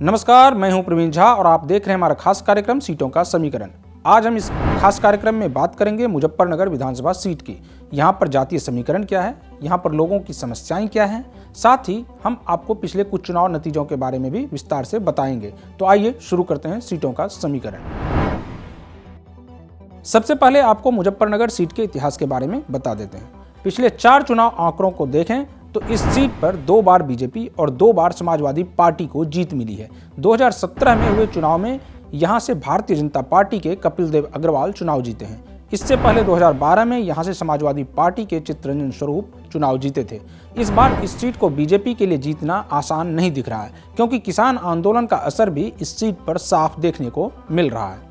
नमस्कार, मैं हूं प्रवीण झा और आप देख रहे हैं हमारा खास कार्यक्रम सीटों का समीकरण। आज हम इस खास कार्यक्रम में बात करेंगे मुजफ्फरनगर विधानसभा सीट की। यहाँ पर जातीय समीकरण क्या है, यहाँ पर लोगों की समस्याएं क्या हैं, साथ ही हम आपको पिछले कुछ चुनाव नतीजों के बारे में भी विस्तार से बताएंगे। तो आइए शुरू करते हैं सीटों का समीकरण। सबसे पहले आपको मुजफ्फरनगर सीट के इतिहास के बारे में बता देते हैं। पिछले 4 चुनाव आंकड़ों को देखें तो इस सीट पर 2 बार बीजेपी और 2 बार समाजवादी पार्टी को जीत मिली है। 2017 में हुए चुनाव में यहां से भारतीय जनता पार्टी के कपिल देव अग्रवाल चुनाव जीते हैं। इससे पहले 2012 में यहां से समाजवादी पार्टी के चित्तरंजन स्वरूप चुनाव जीते थे। इस बार इस सीट को बीजेपी के लिए जीतना आसान नहीं दिख रहा है, क्योंकि किसान आंदोलन का असर भी इस सीट पर साफ देखने को मिल रहा है।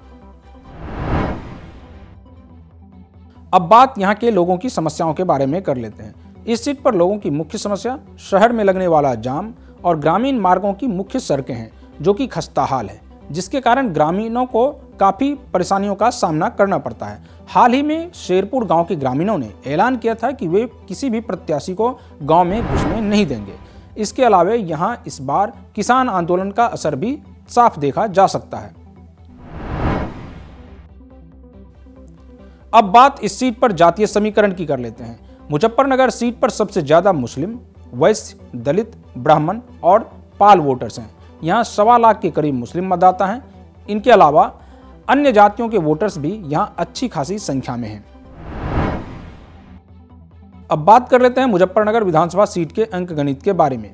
अब बात यहाँ के लोगों की समस्याओं के बारे में कर लेते हैं। इस सीट पर लोगों की मुख्य समस्या शहर में लगने वाला जाम और ग्रामीण मार्गों की मुख्य सड़कें हैं, जो कि खस्ताहाल है, जिसके कारण ग्रामीणों को काफ़ी परेशानियों का सामना करना पड़ता है। हाल ही में शेरपुर गांव के ग्रामीणों ने ऐलान किया था कि वे किसी भी प्रत्याशी को गांव में घुसने नहीं देंगे। इसके अलावा यहां इस बार किसान आंदोलन का असर भी साफ देखा जा सकता है। अब बात इस सीट पर जातीय समीकरण की कर लेते हैं। मुजफ्फरनगर सीट पर सबसे ज्यादा मुस्लिम, वैश्य, दलित, ब्राह्मण और पाल वोटर्स हैं। यहाँ 1.25 लाख के करीब मुस्लिम मतदाता हैं। इनके अलावा अन्य जातियों के वोटर्स भी यहाँ अच्छी खासी संख्या में हैं। अब बात कर लेते हैं मुजफ्फरनगर विधानसभा सीट के अंकगणित के बारे में।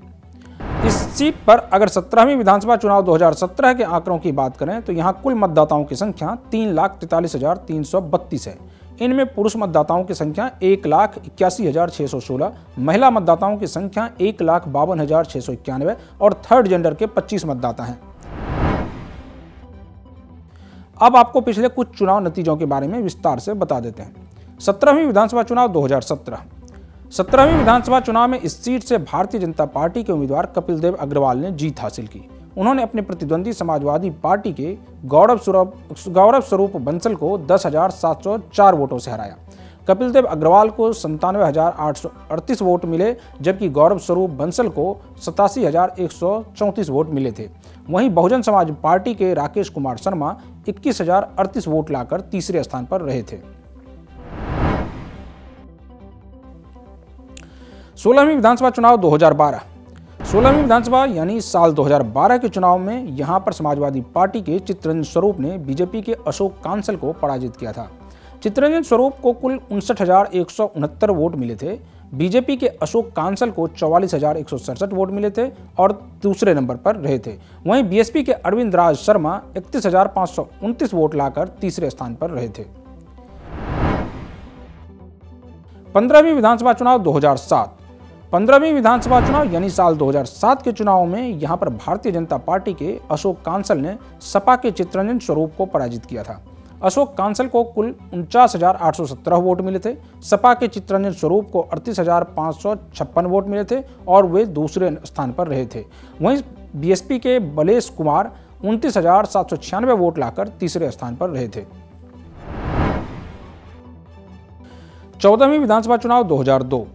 इस सीट पर अगर 17वीं विधानसभा चुनाव 2017 के आंकड़ों की बात करें तो यहाँ कुल मतदाताओं की संख्या 3,43,332 है। इनमें पुरुष मतदाताओं की संख्या 1,81,616, महिला मतदाताओं की संख्या 1,52,691 और थर्ड जेंडर के 25 मतदाता हैं। अब आपको पिछले कुछ चुनाव नतीजों के बारे में विस्तार से बता देते हैं। 17वीं विधानसभा चुनाव 2017। 17वीं विधानसभा चुनाव में इस सीट से भारतीय जनता पार्टी के उम्मीदवार कपिल देव अग्रवाल ने जीत हासिल की। उन्होंने अपने प्रतिद्वंदी समाजवादी पार्टी के गौरव स्वरूप बंसल को 10,704 वोटों से हराया। कपिल देव अग्रवाल को 97,838 वोट मिले, जबकि गौरव स्वरूप बंसल को 87,134 वोट मिले थे। वहीं बहुजन समाज पार्टी के राकेश कुमार शर्मा 21,038 वोट लाकर तीसरे स्थान पर रहे थे। 16वीं विधानसभा चुनाव 2012। 16वीं विधानसभा यानी साल 2012 के चुनाव में यहां पर समाजवादी पार्टी के चित्तरंजन स्वरूप ने बीजेपी के अशोक कांसल को पराजित किया था। चित्तरंजन स्वरूप को कुल 59,169 वोट मिले थे। बीजेपी के अशोक कांसल को 44,167 वोट मिले थे और दूसरे नंबर पर रहे थे। वहीं बीएसपी के अरविंद राज शर्मा 31,529 वोट लाकर तीसरे स्थान पर रहे थे। 15वीं विधानसभा चुनाव 2007। 15वीं विधानसभा चुनाव यानी साल 2007 के चुनाव में यहां पर भारतीय जनता पार्टी के अशोक कांसल ने सपा के चित्तरंजन स्वरूप को पराजित किया था। अशोक कांसल को कुल 49,817 वोट मिले थे। सपा के चित्तरंजन स्वरूप को 38,556 वोट मिले थे और वे दूसरे स्थान पर रहे थे। वहीं बीएसपी के बलेश कुमार 29,796 वोट लाकर तीसरे स्थान पर रहे थे। 14वीं विधानसभा चुनाव 2002।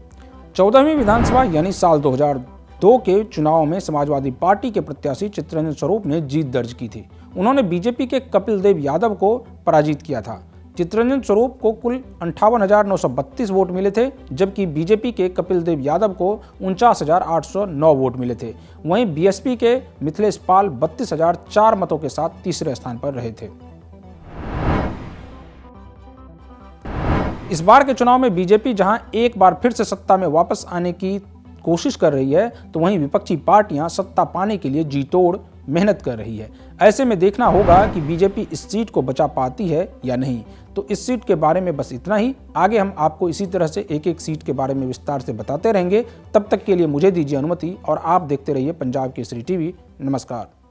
14वीं विधानसभा यानी साल 2002 के चुनाव में समाजवादी पार्टी के प्रत्याशी चित्तरंजन स्वरूप ने जीत दर्ज की थी। उन्होंने बीजेपी के कपिल देव यादव को पराजित किया था। चित्तरंजन स्वरूप को कुल 58,932 वोट मिले थे, जबकि बीजेपी के कपिल देव यादव को 49,809 वोट मिले थे। वहीं बीएसपी के मिथिलेश पाल 32,004 मतों के साथ तीसरे स्थान पर रहे थे। इस बार के चुनाव में बीजेपी जहां एक बार फिर से सत्ता में वापस आने की कोशिश कर रही है, तो वहीं विपक्षी पार्टियां सत्ता पाने के लिए जी तोड़ मेहनत कर रही है। ऐसे में देखना होगा कि बीजेपी इस सीट को बचा पाती है या नहीं। तो इस सीट के बारे में बस इतना ही। आगे हम आपको इसी तरह से एक एक सीट के बारे में विस्तार से बताते रहेंगे। तब तक के लिए मुझे दीजिए अनुमति और आप देखते रहिए पंजाब केसरी टीवी। नमस्कार।